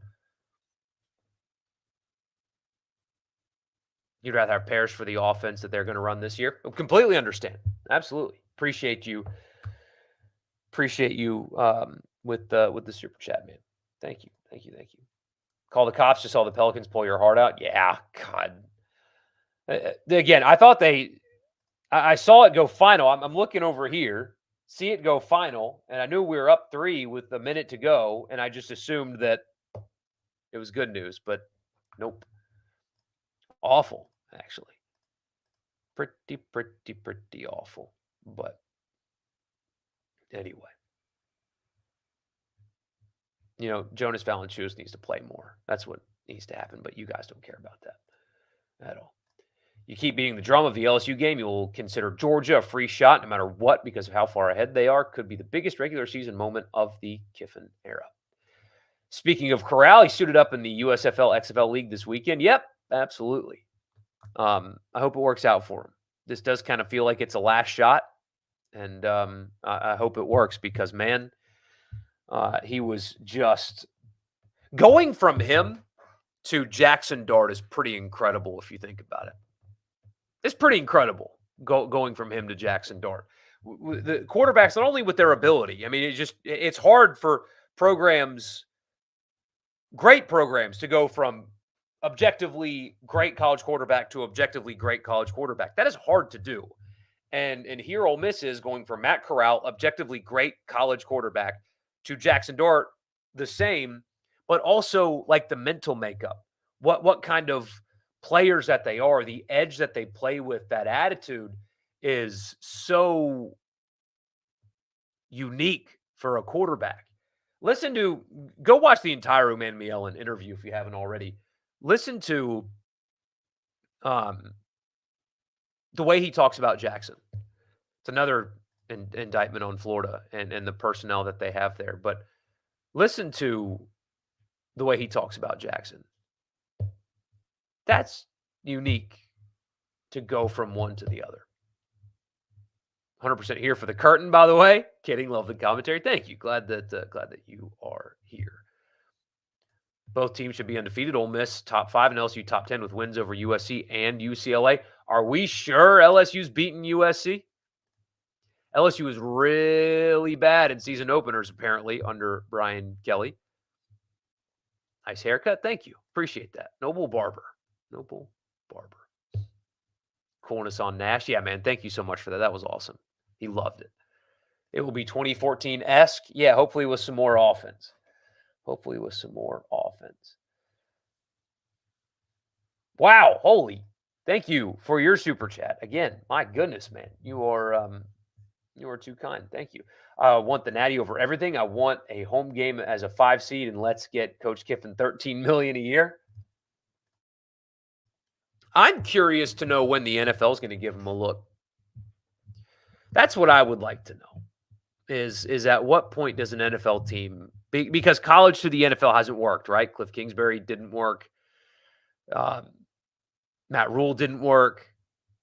You'd rather have Parrish for the offense that they're going to run this year. I completely understand. Absolutely. Appreciate you with the super chat, man. Thank you. Call the cops. Just saw the Pelicans pull your heart out. Yeah, God. Again, I thought I saw it go final. I'm looking over here, see it go final, and I knew we were up 3 with a minute to go, and I just assumed that it was good news, but nope. Awful, actually. Pretty awful. But anyway. Jonas Valanciunas needs to play more. That's what needs to happen, but you guys don't care about that at all. You keep beating the drum of the LSU game, you will consider Georgia a free shot no matter what because of how far ahead they are. Could be the biggest regular season moment of the Kiffin era. Speaking of Corral, he suited up in the USFL XFL League this weekend. Yep, absolutely. I hope it works out for him. This does kind of feel like it's a last shot, and I hope it works because, man, he was just going from him to Jackson Dart is pretty incredible if you think about it. It's pretty incredible going from him to Jackson Dart. The quarterbacks, not only with their ability, I mean, it's hard for great programs to go from objectively great college quarterback to objectively great college quarterback. That is hard to do. And here Ole Miss is going from Matt Corral, objectively great college quarterback, to Jackson Dart, the same, but also like the mental makeup. What kind of players that they are, the edge that they play with, that attitude is so unique for a quarterback. Go watch the entire Uman Mielen interview if you haven't already. Listen to The way he talks about Jackson, it's another indictment on Florida and the personnel that they have there. But listen to the way he talks about Jackson. That's unique to go from one to the other. 100% here for the curtain, by the way. Kidding, love the commentary. Thank you. Glad that you are here. Both teams should be undefeated. Ole Miss top 5 and LSU top 10 with wins over USC and UCLA. Are we sure LSU's beaten USC? LSU was really bad in season openers, apparently, under Brian Kelly. Nice haircut. Thank you. Appreciate that. Noble Barber. Coolness on Nash. Yeah, man. Thank you so much for that. That was awesome. He loved it. It will be 2014-esque. Yeah, hopefully with some more offense. Wow. Holy. Thank you for your super chat. Again, my goodness, man. You are too kind. Thank you. I want the Natty over everything. I want a home game as a 5 seed, and let's get Coach Kiffin $13 million a year. I'm curious to know when the NFL is going to give him a look. That's what I would like to know. Is at what point does an NFL team, because college to the NFL hasn't worked, right? Cliff Kingsbury didn't work. Matt Rule didn't work.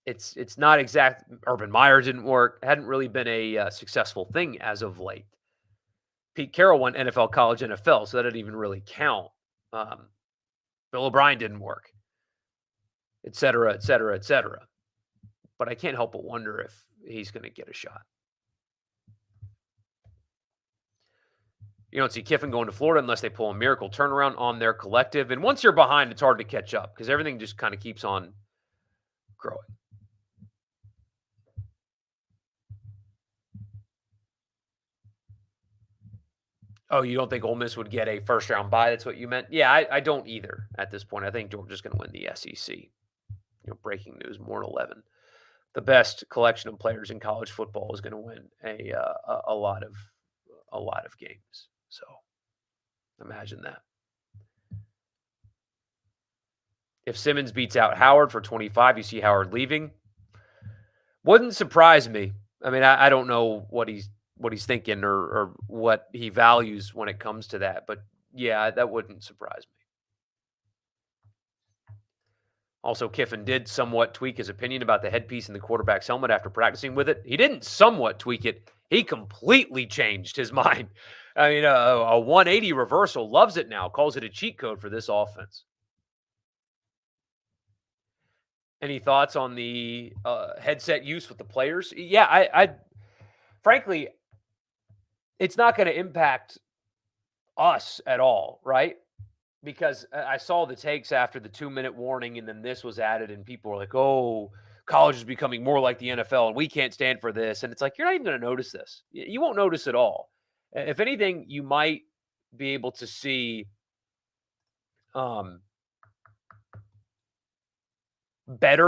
It's not exact. Urban Meyer didn't work. It hadn't really been a successful thing as of late. Pete Carroll went NFL, college, NFL, so that didn't even really count. Bill O'Brien didn't work, et cetera, et cetera, et cetera. But I can't help but wonder if he's going to get a shot. You don't see Kiffin going to Florida unless they pull a miracle turnaround on their collective. And once you're behind, it's hard to catch up because everything just kind of keeps on growing. Oh, you don't think Ole Miss would get a first-round bye? That's what you meant? Yeah, I don't either at this point. I think Georgia's going to win the SEC. Breaking news, more than 11. The best collection of players in college football is going to win a lot of games. So imagine that. If Simmons beats out Howard for 25, you see Howard leaving. Wouldn't surprise me. I mean, I don't know what he's thinking or what he values when it comes to that. But yeah, that wouldn't surprise me. Also, Kiffin did somewhat tweak his opinion about the headpiece in the quarterback's helmet after practicing with it. He didn't somewhat tweak it. He completely changed his mind. I mean, a 180 reversal, loves it now, calls it a cheat code for this offense. Any thoughts on the headset use with the players? Yeah, I frankly, it's not going to impact us at all, right? Because I saw the takes after the 2-minute warning, and then this was added, and people were like, oh, college is becoming more like the NFL, and we can't stand for this. And it's like, you're not even going to notice this. You won't notice at all. If anything, you might be able to see better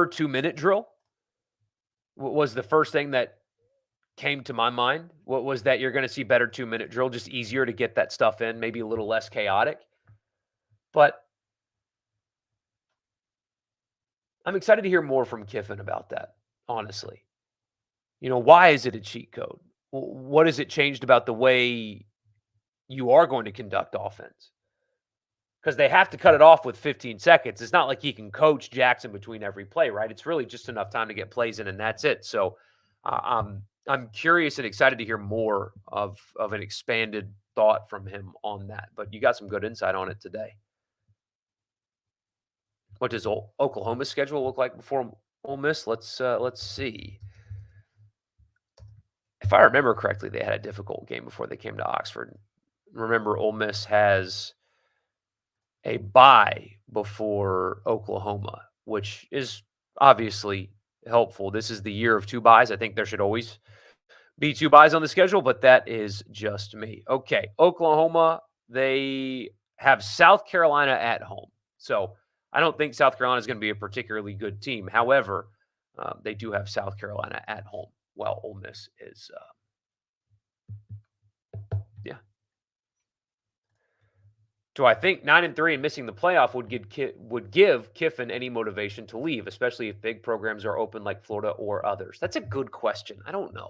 2-minute drill was the first thing that came to my mind. What was that? You're going to see better 2-minute drill, just easier to get that stuff in, maybe a little less chaotic. But I'm excited to hear more from Kiffin about that, honestly. Why is it a cheat code? What has it changed about the way you are going to conduct offense? Because they have to cut it off with 15 seconds. It's not like he can coach Jackson between every play, right? It's really just enough time to get plays in, and that's it. So I'm curious and excited to hear more of an expanded thought from him on that. But you got some good insight on it today. What does Oklahoma's schedule look like before Ole Miss? Let's see. If I remember correctly, they had a difficult game before they came to Oxford. Remember, Ole Miss has a bye before Oklahoma, which is obviously helpful. This is the year of 2 byes. I think there should always be 2 byes on the schedule, but that is just me. Okay, Oklahoma, they have South Carolina at home. So I don't think South Carolina is going to be a particularly good team. However, they do have South Carolina at home, while Ole Miss is, Do I think 9-3 and missing the playoff would give Kiffin any motivation to leave, especially if big programs are open like Florida or others? That's a good question. I don't know.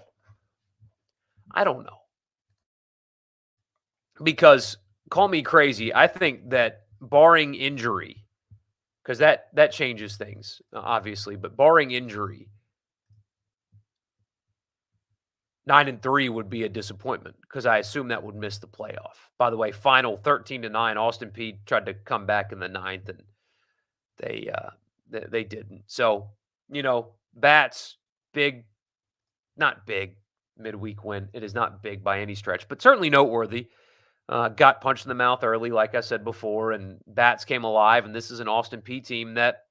Because call me crazy, I think that barring injury, because that changes things, obviously, but barring injury, 9-3 would be a disappointment because I assume that would miss the playoff. By the way, final 13-9. Austin Peay tried to come back in the ninth, and they didn't. So Bats big, not big midweek win. It is not big by any stretch, but certainly noteworthy. Got punched in the mouth early, like I said before, and Bats came alive. And this is an Austin Peay team that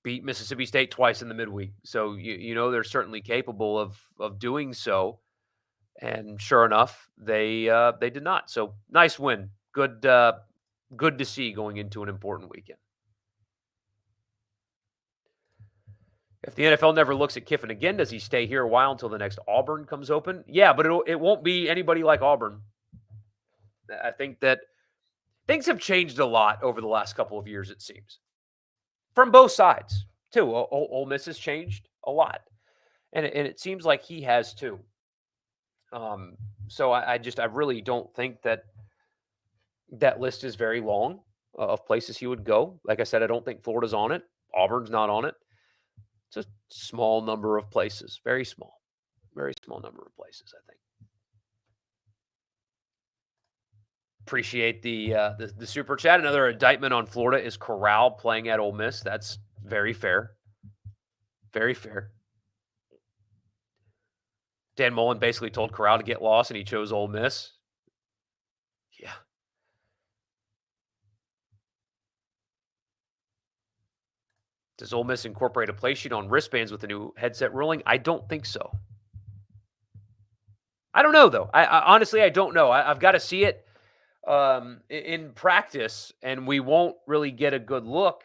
beat Mississippi State twice in the midweek. So they're certainly capable of doing so. And sure enough, they did not. So nice win. Good to see going into an important weekend. If the NFL never looks at Kiffin again, does he stay here a while until the next Auburn comes open? Yeah, but it won't be anybody like Auburn. I think that things have changed a lot over the last couple of years, it seems, from both sides, too. Ole Miss has changed a lot, and it seems like he has, too. So I really don't think that list is very long of places he would go. Like I said, I don't think Florida's on it. Auburn's not on it. It's a small number of places, very small number of places, I think. Appreciate the super chat. Another indictment on Florida is Corral playing at Ole Miss. That's very fair. Very fair. Dan Mullen basically told Corral to get lost, and he chose Ole Miss. Yeah. Does Ole Miss incorporate a play sheet on wristbands with the new headset ruling? I don't think so. I don't know, though. I honestly, I don't know. I've got to see it in practice, and we won't really get a good look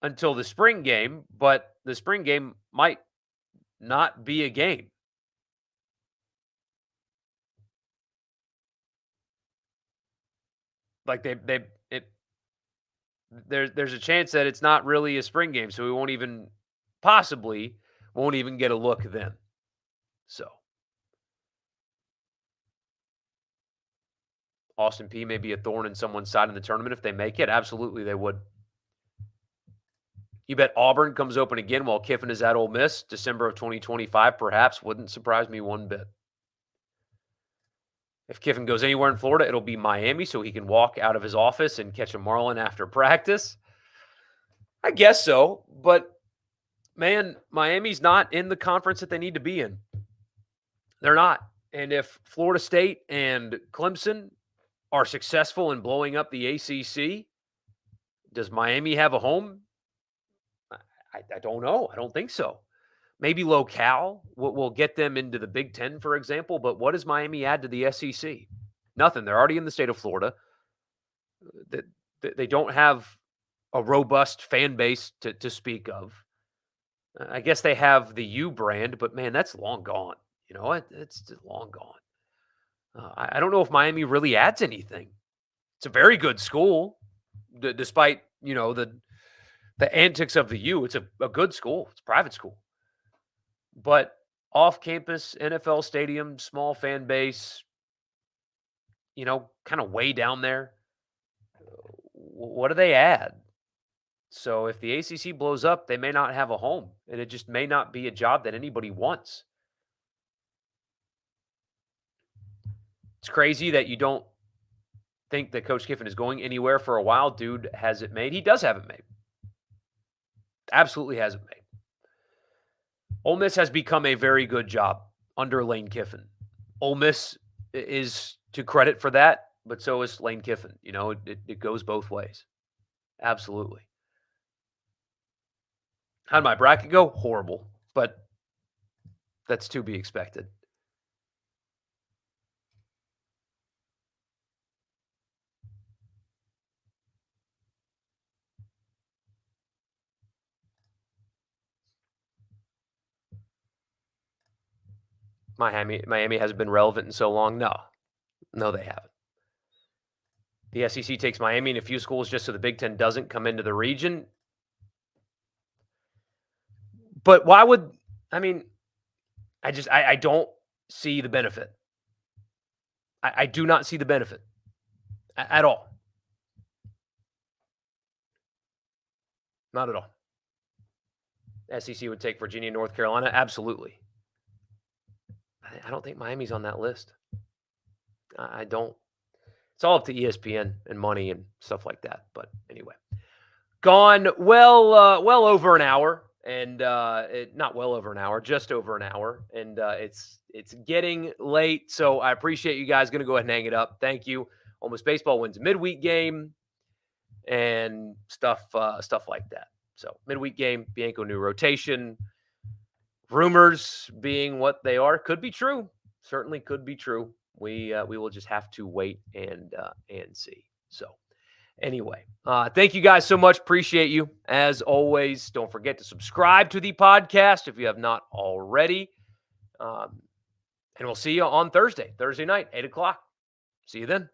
until the spring game, but the spring game might not be a game. Like there's a chance that it's not really a spring game, so we won't even get a look then. So Austin Peay may be a thorn in someone's side in the tournament if they make it. Absolutely, they would. You bet Auburn comes open again while Kiffin is at Ole Miss, December of 2025, perhaps. Wouldn't surprise me one bit. If Kiffin goes anywhere in Florida, it'll be Miami, so he can walk out of his office and catch a marlin after practice. I guess so, but man, Miami's not in the conference that they need to be in. They're not. And if Florida State and Clemson are successful in blowing up the ACC, does Miami have a home? I don't know. I don't think so. Maybe locale will get them into the Big Ten, for example. But what does Miami add to the SEC? Nothing. They're already in the state of Florida. They don't have a robust fan base to speak of. I guess they have the U brand, but man, that's long gone. It's long gone. I don't know if Miami really adds anything. It's a very good school, despite the antics of the U. It's a good school. It's a private school. But off-campus, NFL stadium, small fan base, kind of way down there. What do they add? So if the ACC blows up, they may not have a home, and it just may not be a job that anybody wants. It's crazy that you don't think that Coach Kiffin is going anywhere for a while. Dude has it made. He does have it made. Absolutely has it made. Ole Miss has become a very good job under Lane Kiffin. Ole Miss is to credit for that, but so is Lane Kiffin. It goes both ways. Absolutely. How'd my bracket go? Horrible, but that's to be expected. Miami hasn't been relevant in so long. No, they haven't. The SEC takes Miami and a few schools just so the Big Ten doesn't come into the region. But why would, I don't see the benefit. I do not see the benefit at all. Not at all. SEC would take Virginia, North Carolina. Absolutely. I don't think Miami's on that list. I don't. It's all up to ESPN and money and stuff like that. But anyway, gone well over an hour, and not well over an hour, just over an hour, and it's getting late. So I appreciate you guys. Going to go ahead and hang it up. Thank you. Ole Miss baseball wins a midweek game and stuff like that. So midweek game, Bianco new rotation. Rumors being what they are could be true. Certainly could be true. We will just have to wait and see. So anyway, thank you guys so much. Appreciate you as always. Don't forget to subscribe to the podcast if you have not already. And we'll see you on Thursday night, 8:00. See you then.